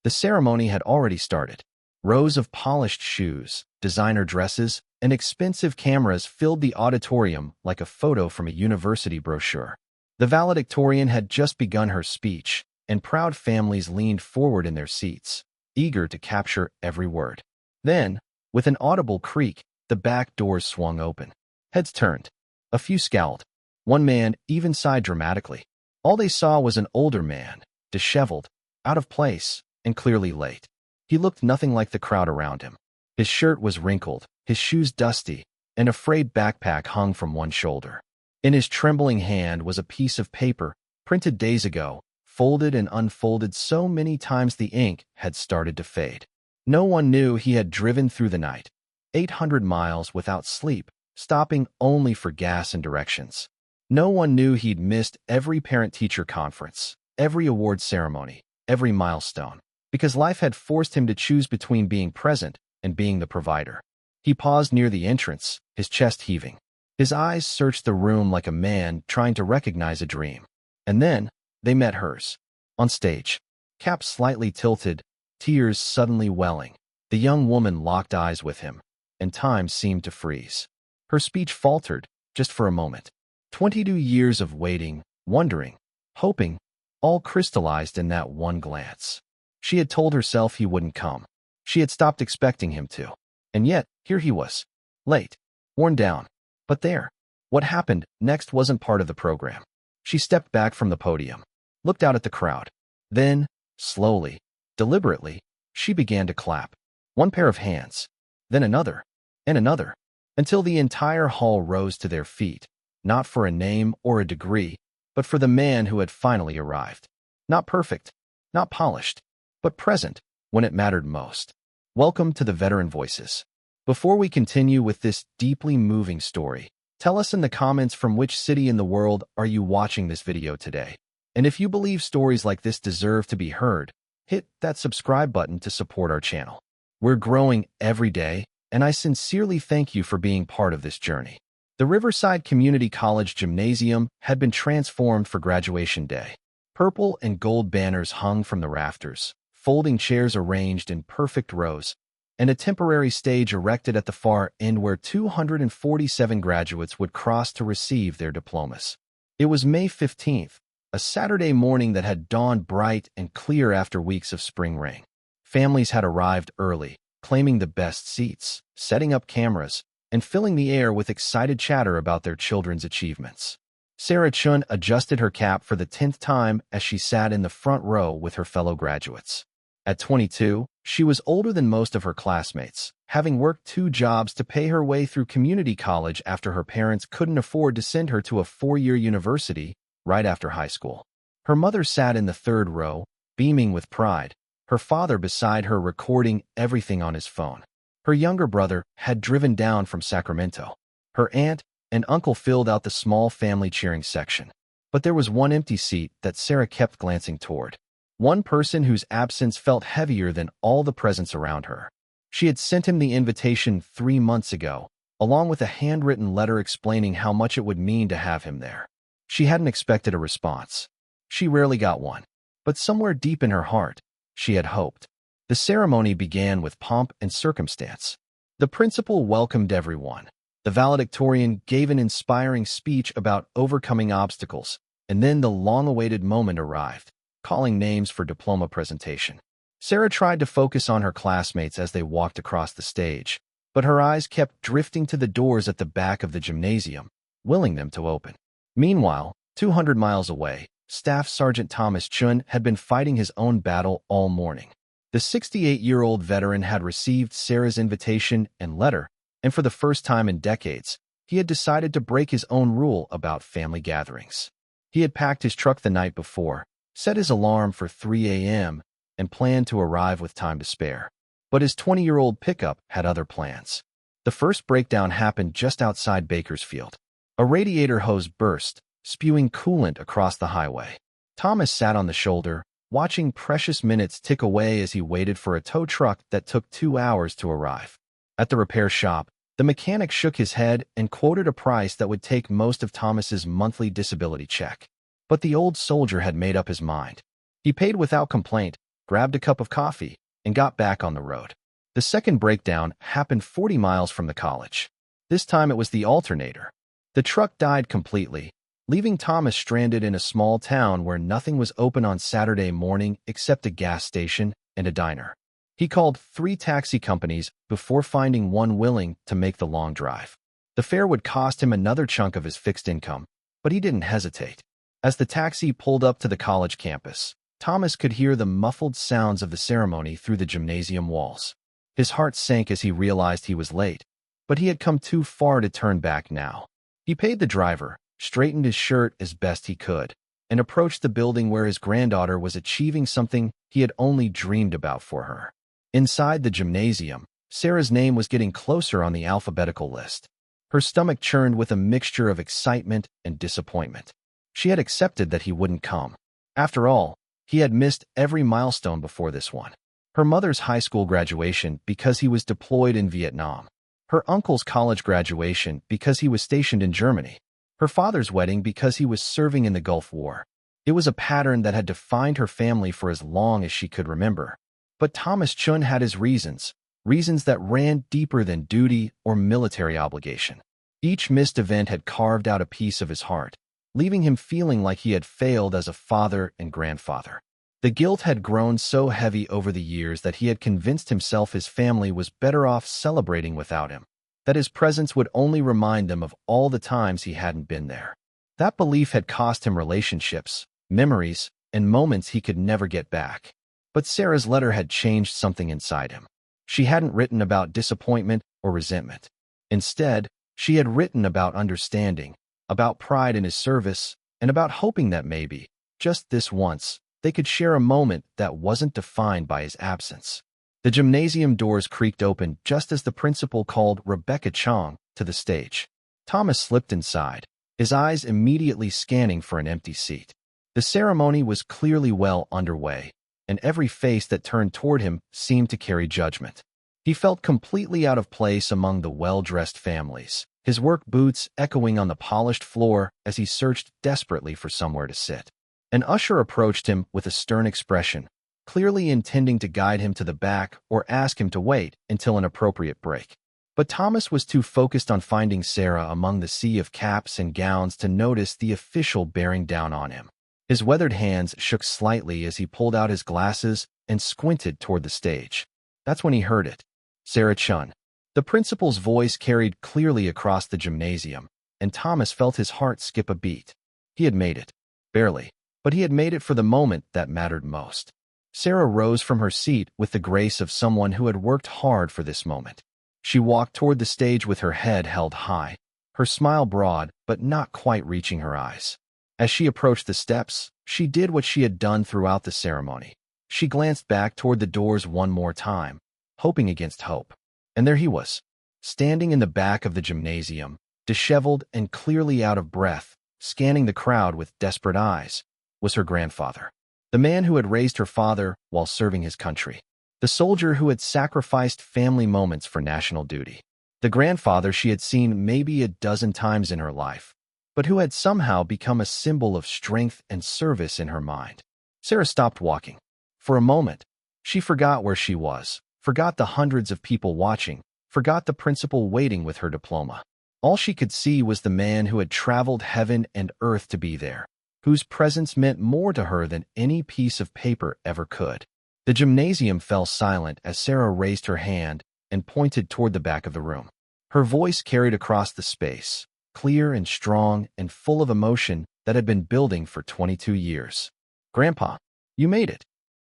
The ceremony had already started. Rows of polished shoes, designer dresses, and expensive cameras filled the auditorium like a photo from a university brochure. The valedictorian had just begun her speech, and proud families leaned forward in their seats, eager to capture every word. Then, with an audible creak, the back doors swung open. Heads turned. A few scowled. One man even sighed dramatically. All they saw was an older man, disheveled, out of place, and clearly late. He looked nothing like the crowd around him. His shirt was wrinkled, his shoes dusty, and a frayed backpack hung from one shoulder. In his trembling hand was a piece of paper, printed days ago, folded and unfolded so many times the ink had started to fade. No one knew he had driven through the night, 800 miles without sleep, stopping only for gas and directions. No one knew he'd missed every parent-teacher conference, every award ceremony, every milestone, because life had forced him to choose between being present and being the provider. He paused near the entrance, his chest heaving. His eyes searched the room like a man trying to recognize a dream. And then, they met hers. On stage, cap slightly tilted, tears suddenly welling, the young woman locked eyes with him, and time seemed to freeze. Her speech faltered, just for a moment. 22 years of waiting, wondering, hoping, all crystallized in that one glance. She had told herself he wouldn't come. She had stopped expecting him to. And yet, here he was. Late. Worn down. But there. What happened next wasn't part of the program. She stepped back from the podium, looked out at the crowd. Then, slowly, deliberately, she began to clap. One pair of hands, then another, and another, until the entire hall rose to their feet, not for a name or a degree, but for the man who had finally arrived. Not perfect, not polished, but present when it mattered most. Welcome to the Veteran Voices. Before we continue with this deeply moving story, tell us in the comments from which city in the world are you watching this video today. And if you believe stories like this deserve to be heard, hit that subscribe button to support our channel. We're growing every day, and I sincerely thank you for being part of this journey. The Riverside Community College Gymnasium had been transformed for graduation day. Purple and gold banners hung from the rafters, folding chairs arranged in perfect rows, and a temporary stage erected at the far end where 247 graduates would cross to receive their diplomas. It was May 15th, a Saturday morning that had dawned bright and clear after weeks of spring rain. Families had arrived early, claiming the best seats, setting up cameras, and filling the air with excited chatter about their children's achievements. Sarah Chun adjusted her cap for the 10th time as she sat in the front row with her fellow graduates. At 22, she was older than most of her classmates, having worked 2 jobs to pay her way through community college after her parents couldn't afford to send her to a 4-year university right after high school. Her mother sat in the 3rd row, beaming with pride, her father beside her recording everything on his phone. Her younger brother had driven down from Sacramento. Her aunt and uncle filled out the small family cheering section. But there was one empty seat that Sarah kept glancing toward. One person whose absence felt heavier than all the presents around her. She had sent him the invitation 3 months ago, along with a handwritten letter explaining how much it would mean to have him there. She hadn't expected a response. She rarely got one. But somewhere deep in her heart, she had hoped. The ceremony began with pomp and circumstance. The principal welcomed everyone. The valedictorian gave an inspiring speech about overcoming obstacles, and then the long-awaited moment arrived, calling names for diploma presentation. Sarah tried to focus on her classmates as they walked across the stage, but her eyes kept drifting to the doors at the back of the gymnasium, willing them to open. Meanwhile, 200 miles away, Staff Sergeant Thomas Chun had been fighting his own battle all morning. The 68-year-old veteran had received Sarah's invitation and letter, and for the first time in decades, he had decided to break his own rule about family gatherings. He had packed his truck the night before, set his alarm for 3 a.m., and planned to arrive with time to spare. But his 20-year-old pickup had other plans. The first breakdown happened just outside Bakersfield. A radiator hose burst, spewing coolant across the highway. Thomas sat on the shoulder, watching precious minutes tick away as he waited for a tow truck that took 2 hours to arrive. At the repair shop, the mechanic shook his head and quoted a price that would take most of Thomas's monthly disability check. But the old soldier had made up his mind. He paid without complaint, grabbed a cup of coffee, and got back on the road. The second breakdown happened 40 miles from the college. This time it was the alternator. The truck died completely, leaving Thomas stranded in a small town where nothing was open on Saturday morning except a gas station and a diner. He called 3 taxi companies before finding one willing to make the long drive. The fare would cost him another chunk of his fixed income, but he didn't hesitate. As the taxi pulled up to the college campus, Thomas could hear the muffled sounds of the ceremony through the gymnasium walls. His heart sank as he realized he was late, but he had come too far to turn back now. He paid the driver, straightened his shirt as best he could, and approached the building where his granddaughter was achieving something he had only dreamed about for her. Inside the gymnasium, Sarah's name was getting closer on the alphabetical list. Her stomach churned with a mixture of excitement and disappointment. She had accepted that he wouldn't come. After all, he had missed every milestone before this one. Her mother's high school graduation because he was deployed in Vietnam. Her uncle's college graduation because he was stationed in Germany. Her father's wedding because he was serving in the Gulf War. It was a pattern that had defined her family for as long as she could remember. But Thomas Chun had his reasons that ran deeper than duty or military obligation. Each missed event had carved out a piece of his heart, leaving him feeling like he had failed as a father and grandfather. The guilt had grown so heavy over the years that he had convinced himself his family was better off celebrating without him, that his presence would only remind them of all the times he hadn't been there. That belief had cost him relationships, memories, and moments he could never get back. But Sarah's letter had changed something inside him. She hadn't written about disappointment or resentment. Instead, she had written about understanding, about pride in his service, and about hoping that maybe, just this once, they could share a moment that wasn't defined by his absence. The gymnasium doors creaked open just as the principal called Rebecca Chong to the stage. Thomas slipped inside, his eyes immediately scanning for an empty seat. The ceremony was clearly well underway, and every face that turned toward him seemed to carry judgment. He felt completely out of place among the well-dressed families, his work boots echoing on the polished floor as he searched desperately for somewhere to sit. An usher approached him with a stern expression, clearly intending to guide him to the back or ask him to wait until an appropriate break. But Thomas was too focused on finding Sarah among the sea of caps and gowns to notice the official bearing down on him. His weathered hands shook slightly as he pulled out his glasses and squinted toward the stage. That's when he heard it. Sarah Chun. The principal's voice carried clearly across the gymnasium, and Thomas felt his heart skip a beat. He had made it. Barely. But he had made it for the moment that mattered most. Sarah rose from her seat with the grace of someone who had worked hard for this moment. She walked toward the stage with her head held high, her smile broad but not quite reaching her eyes. As she approached the steps, she did what she had done throughout the ceremony. She glanced back toward the doors one more time, hoping against hope. And there he was, standing in the back of the gymnasium, disheveled and clearly out of breath, scanning the crowd with desperate eyes. Was her grandfather, the man who had raised her father while serving his country, the soldier who had sacrificed family moments for national duty, the grandfather she had seen maybe a dozen times in her life, but who had somehow become a symbol of strength and service in her mind. Sarah stopped walking. For a moment, she forgot where she was, forgot the hundreds of people watching, forgot the principal waiting with her diploma. All she could see was the man who had traveled heaven and earth to be there, whose presence meant more to her than any piece of paper ever could. The gymnasium fell silent as Sarah raised her hand and pointed toward the back of the room. Her voice carried across the space, clear and strong and full of emotion that had been building for 22 years. Grandpa, you made it.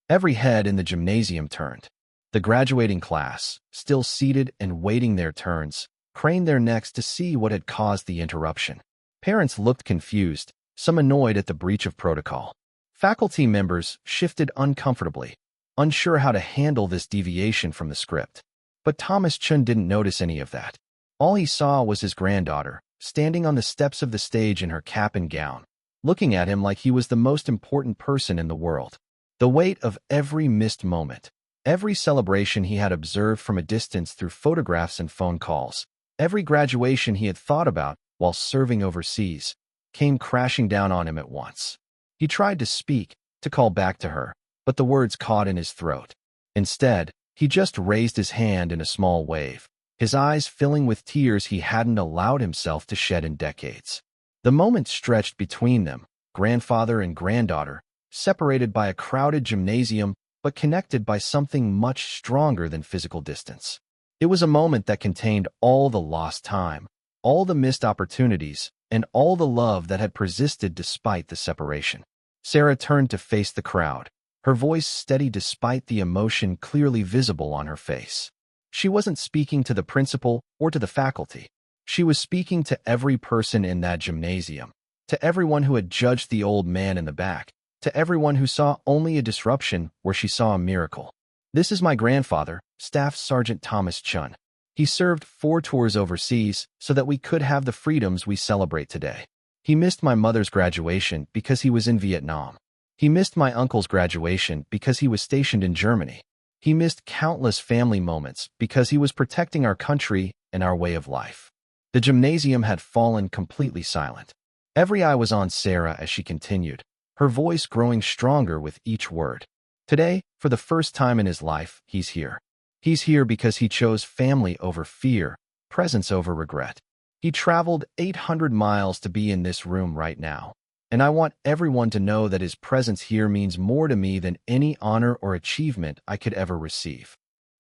Every head in the gymnasium turned. The graduating class, still seated and waiting their turns, craned their necks to see what had caused the interruption. Parents looked confused, some annoyed at the breach of protocol. Faculty members shifted uncomfortably, unsure how to handle this deviation from the script. But Thomas Chun didn't notice any of that. All he saw was his granddaughter, standing on the steps of the stage in her cap and gown, looking at him like he was the most important person in the world. The weight of every missed moment, every celebration he had observed from a distance through photographs and phone calls, every graduation he had thought about while serving overseas, came crashing down on him at once. He tried to speak, to call back to her, but the words caught in his throat. Instead, he just raised his hand in a small wave, his eyes filling with tears he hadn't allowed himself to shed in decades. The moment stretched between them, grandfather and granddaughter, separated by a crowded gymnasium but connected by something much stronger than physical distance. It was a moment that contained all the lost time, all the missed opportunities, and all the love that had persisted despite the separation. Sarah turned to face the crowd, her voice steady despite the emotion clearly visible on her face. She wasn't speaking to the principal or to the faculty. She was speaking to every person in that gymnasium, to everyone who had judged the old man in the back, to everyone who saw only a disruption where she saw a miracle. This is my grandfather, Staff Sergeant Thomas Chun. He served 4 tours overseas so that we could have the freedoms we celebrate today. He missed my mother's graduation because he was in Vietnam. He missed my uncle's graduation because he was stationed in Germany. He missed countless family moments because he was protecting our country and our way of life. The gymnasium had fallen completely silent. Every eye was on Sarah as she continued, her voice growing stronger with each word. Today, for the first time in his life, he's here. He's here because he chose family over fear, presence over regret. He traveled 800 miles to be in this room right now. And I want everyone to know that his presence here means more to me than any honor or achievement I could ever receive.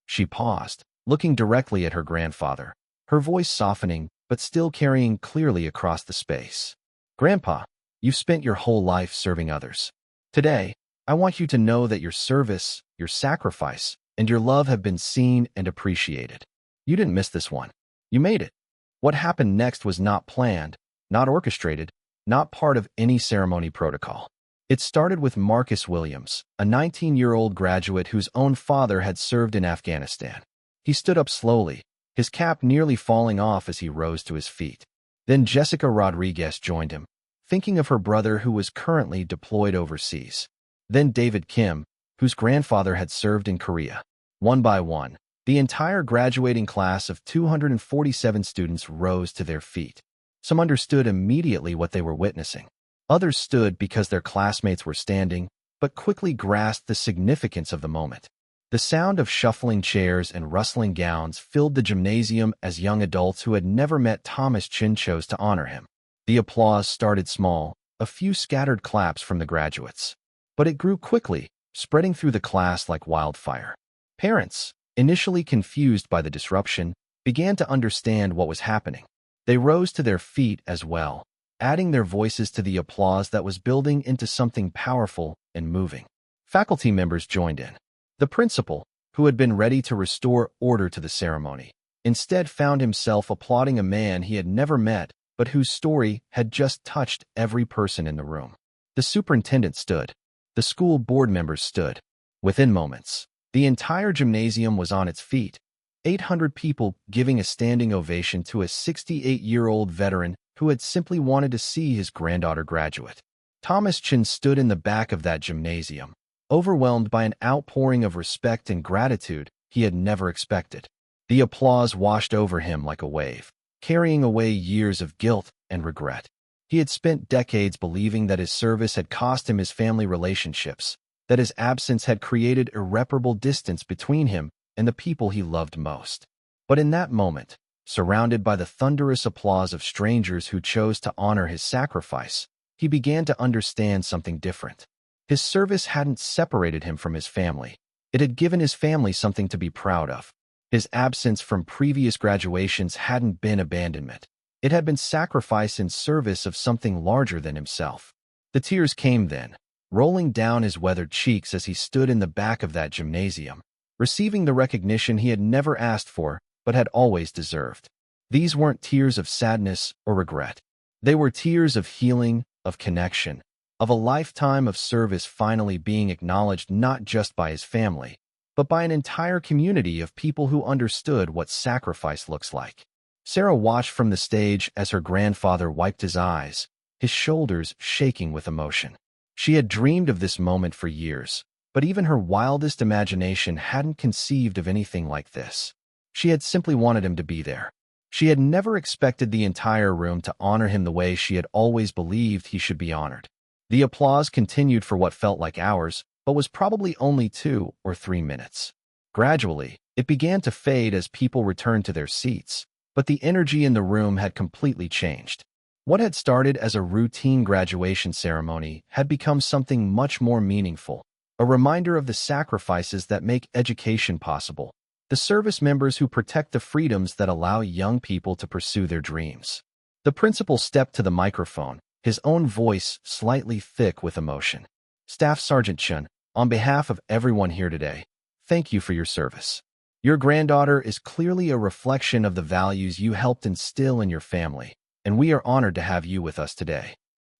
She paused, looking directly at her grandfather, her voice softening but still carrying clearly across the space. Grandpa, you've spent your whole life serving others. Today, I want you to know that your service, your sacrifice, and your love have been seen and appreciated. You didn't miss this one. You made it. What happened next was not planned, not orchestrated, not part of any ceremony protocol. It started with Marcus Williams, a 19-year-old graduate whose own father had served in Afghanistan. He stood up slowly, his cap nearly falling off as he rose to his feet. Then Jessica Rodriguez joined him, thinking of her brother who was currently deployed overseas. Then David Kim, whose grandfather had served in Korea. One by one, the entire graduating class of 247 students rose to their feet. Some understood immediately what they were witnessing. Others stood because their classmates were standing, but quickly grasped the significance of the moment. The sound of shuffling chairs and rustling gowns filled the gymnasium as young adults who had never met Thomas Chin chose to honor him. The applause started small, a few scattered claps from the graduates. But it grew quickly, spreading through the class like wildfire. Parents, initially confused by the disruption, began to understand what was happening. They rose to their feet as well, adding their voices to the applause that was building into something powerful and moving. Faculty members joined in. The principal, who had been ready to restore order to the ceremony, instead found himself applauding a man he had never met but whose story had just touched every person in the room. The superintendent stood. The school board members stood. Within moments, the entire gymnasium was on its feet, 800 people giving a standing ovation to a 68-year-old veteran who had simply wanted to see his granddaughter graduate. Thomas Chin stood in the back of that gymnasium, overwhelmed by an outpouring of respect and gratitude he had never expected. The applause washed over him like a wave, carrying away years of guilt and regret. He had spent decades believing that his service had cost him his family relationships, that his absence had created irreparable distance between him and the people he loved most. But in that moment, surrounded by the thunderous applause of strangers who chose to honor his sacrifice, he began to understand something different. His service hadn't separated him from his family. It had given his family something to be proud of. His absence from previous graduations hadn't been abandonment. It had been sacrifice in service of something larger than himself. The tears came then, rolling down his weathered cheeks as he stood in the back of that gymnasium, receiving the recognition he had never asked for but had always deserved. These weren't tears of sadness or regret. They were tears of healing, of connection, of a lifetime of service finally being acknowledged not just by his family, but by an entire community of people who understood what sacrifice looks like. Sarah watched from the stage as her grandfather wiped his eyes, his shoulders shaking with emotion. She had dreamed of this moment for years, but even her wildest imagination hadn't conceived of anything like this. She had simply wanted him to be there. She had never expected the entire room to honor him the way she had always believed he should be honored. The applause continued for what felt like hours, but was probably only 2 or 3 minutes. Gradually, it began to fade as people returned to their seats, but the energy in the room had completely changed. What had started as a routine graduation ceremony had become something much more meaningful, a reminder of the sacrifices that make education possible, the service members who protect the freedoms that allow young people to pursue their dreams. The principal stepped to the microphone, his own voice slightly thick with emotion. Staff Sergeant Chun, on behalf of everyone here today, thank you for your service. Your granddaughter is clearly a reflection of the values you helped instill in your family, and we are honored to have you with us today.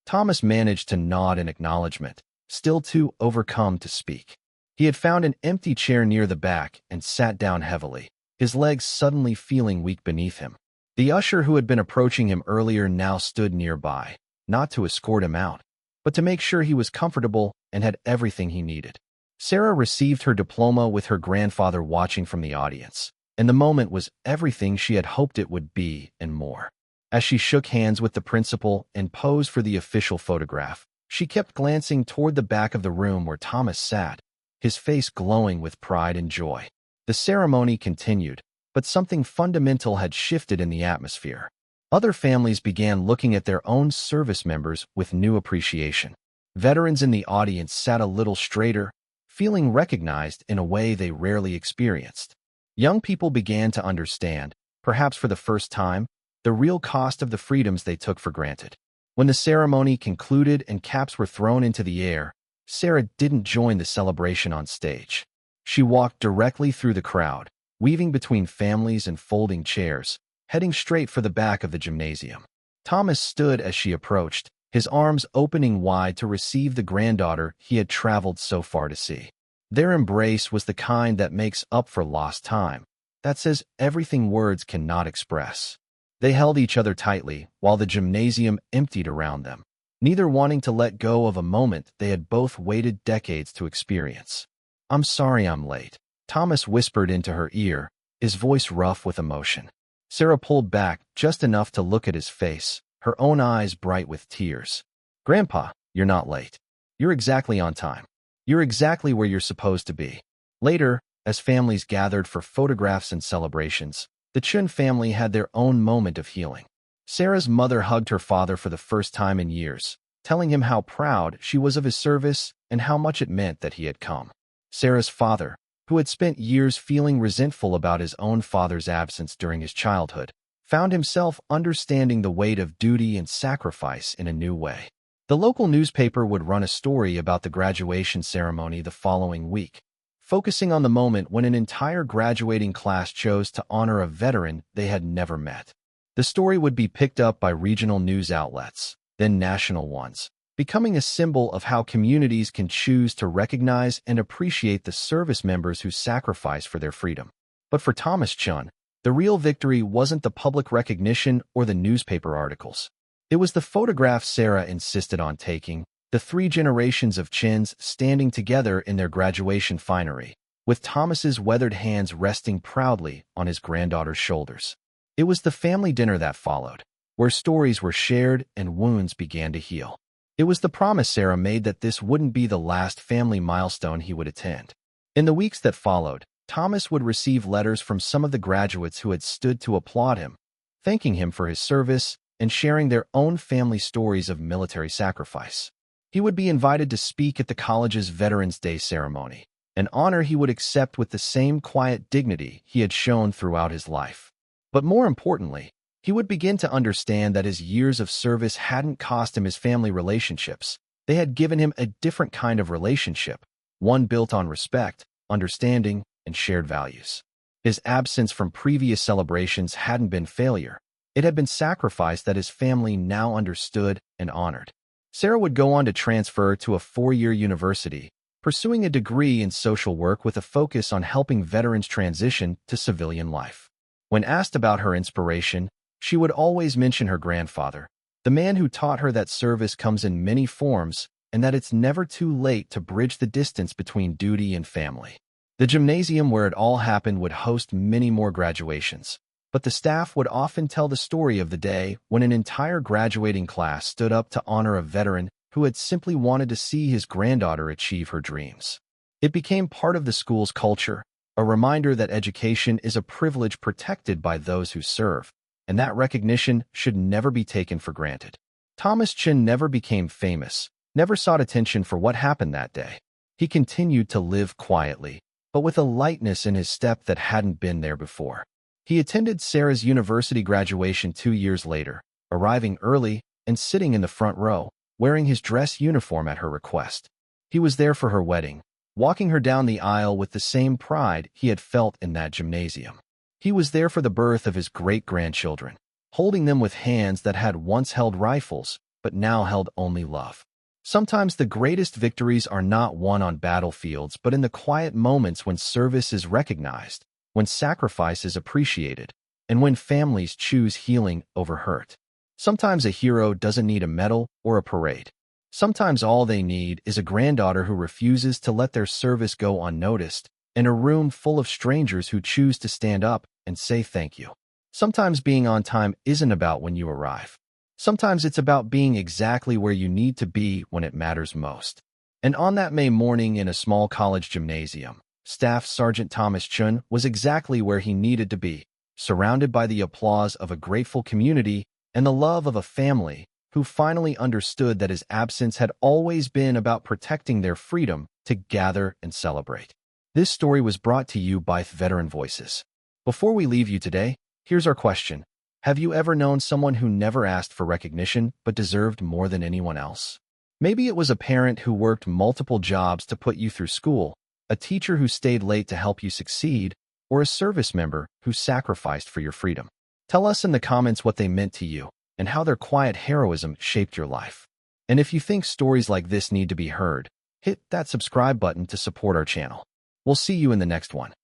Thomas managed to nod in acknowledgement, still too overcome to speak. He had found an empty chair near the back and sat down heavily, his legs suddenly feeling weak beneath him. The usher who had been approaching him earlier now stood nearby, not to escort him out, but to make sure he was comfortable and had everything he needed. Sarah received her diploma with her grandfather watching from the audience, and the moment was everything she had hoped it would be and more. As she shook hands with the principal and posed for the official photograph, she kept glancing toward the back of the room where Thomas sat, his face glowing with pride and joy. The ceremony continued, but something fundamental had shifted in the atmosphere. Other families began looking at their own service members with new appreciation. Veterans in the audience sat a little straighter, feeling recognized in a way they rarely experienced. Young people began to understand, perhaps for the first time, the real cost of the freedoms they took for granted. When the ceremony concluded and caps were thrown into the air, Sarah didn't join the celebration on stage. She walked directly through the crowd, weaving between families and folding chairs, heading straight for the back of the gymnasium. Thomas stood as she approached, his arms opening wide to receive the granddaughter he had traveled so far to see. Their embrace was the kind that makes up for lost time, that says everything words cannot express. They held each other tightly while the gymnasium emptied around them, neither wanting to let go of a moment they had both waited decades to experience. "I'm sorry I'm late," Thomas whispered into her ear, his voice rough with emotion. Sarah pulled back just enough to look at his face, her own eyes bright with tears. "Grandpa, you're not late. You're exactly on time. You're exactly where you're supposed to be." Later, as families gathered for photographs and celebrations, the Chun family had their own moment of healing. Sarah's mother hugged her father for the first time in years, telling him how proud she was of his service and how much it meant that he had come. Sarah's father, who had spent years feeling resentful about his own father's absence during his childhood, found himself understanding the weight of duty and sacrifice in a new way. The local newspaper would run a story about the graduation ceremony the following week, focusing on the moment when an entire graduating class chose to honor a veteran they had never met. The story would be picked up by regional news outlets, then national ones, becoming a symbol of how communities can choose to recognize and appreciate the service members who sacrifice for their freedom. But for Thomas Chun, the real victory wasn't the public recognition or the newspaper articles. It was the photograph Sarah insisted on taking, the 3 generations of Chins standing together in their graduation finery, with Thomas's weathered hands resting proudly on his granddaughter's shoulders. It was the family dinner that followed, where stories were shared and wounds began to heal. It was the promise Sarah made that this wouldn't be the last family milestone he would attend. In the weeks that followed, Thomas would receive letters from some of the graduates who had stood to applaud him, thanking him for his service and sharing their own family stories of military sacrifice. He would be invited to speak at the college's Veterans Day ceremony, an honor he would accept with the same quiet dignity he had shown throughout his life. But more importantly, he would begin to understand that his years of service hadn't cost him his family relationships. They had given him a different kind of relationship, one built on respect, understanding, and shared values. His absence from previous celebrations hadn't been failure. It had been sacrifice that his family now understood and honored. Sarah would go on to transfer to a 4-year university, pursuing a degree in social work with a focus on helping veterans transition to civilian life. When asked about her inspiration, she would always mention her grandfather, the man who taught her that service comes in many forms and that it's never too late to bridge the distance between duty and family. The gymnasium where it all happened would host many more graduations, but the staff would often tell the story of the day when an entire graduating class stood up to honor a veteran who had simply wanted to see his granddaughter achieve her dreams. It became part of the school's culture, a reminder that education is a privilege protected by those who serve, and that recognition should never be taken for granted. Thomas Chin never became famous, never sought attention for what happened that day. He continued to live quietly, but with a lightness in his step that hadn't been there before. He attended Sarah's university graduation 2 years later, arriving early and sitting in the front row, wearing his dress uniform at her request. He was there for her wedding, walking her down the aisle with the same pride he had felt in that gymnasium. He was there for the birth of his great-grandchildren, holding them with hands that had once held rifles, but now held only love. Sometimes the greatest victories are not won on battlefields, but in the quiet moments when service is recognized, when sacrifice is appreciated, and when families choose healing over hurt. Sometimes a hero doesn't need a medal or a parade. Sometimes all they need is a granddaughter who refuses to let their service go unnoticed, and a room full of strangers who choose to stand up and say thank you. Sometimes being on time isn't about when you arrive. Sometimes it's about being exactly where you need to be when it matters most. And on that May morning in a small college gymnasium, Staff Sergeant Thomas Chun was exactly where he needed to be, surrounded by the applause of a grateful community and the love of a family who finally understood that his absence had always been about protecting their freedom to gather and celebrate. This story was brought to you by Veteran Voices. Before we leave you today, here's our question. Have you ever known someone who never asked for recognition but deserved more than anyone else? Maybe it was a parent who worked multiple jobs to put you through school, a teacher who stayed late to help you succeed, or a service member who sacrificed for your freedom. Tell us in the comments what they meant to you and how their quiet heroism shaped your life. And if you think stories like this need to be heard, hit that subscribe button to support our channel. We'll see you in the next one.